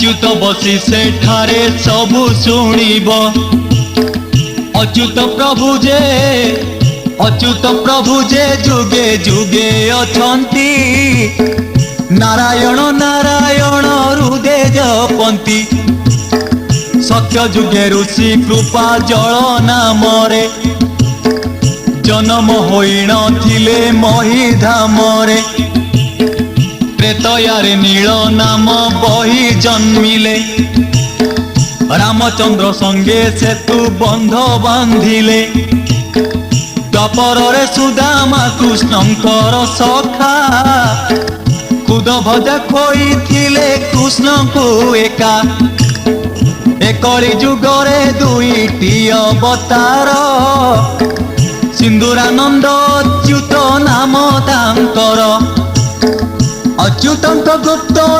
अच्युत बसी सेठारे सबु शुणिब अच्युत प्रभु जे जुगे जुगे अछंती नारायण नारायण हृदे जपंती सत्य जुगे ऋषि कृपा जल नामरे जन्म होई नथिले महिधामरे प्रेतयारे नील नाम बही जन्मिले रामचंद्र संगे सेतु बंध बांधिले द्वापर सुदामा कृष्णंकर सखा खुद भजा खोई थिले कृष्ण को एका एकरी जुगरे दुईटी अवतार सिंदूरानंद अच्युत नाम तांकर अच्युतंत गुप्त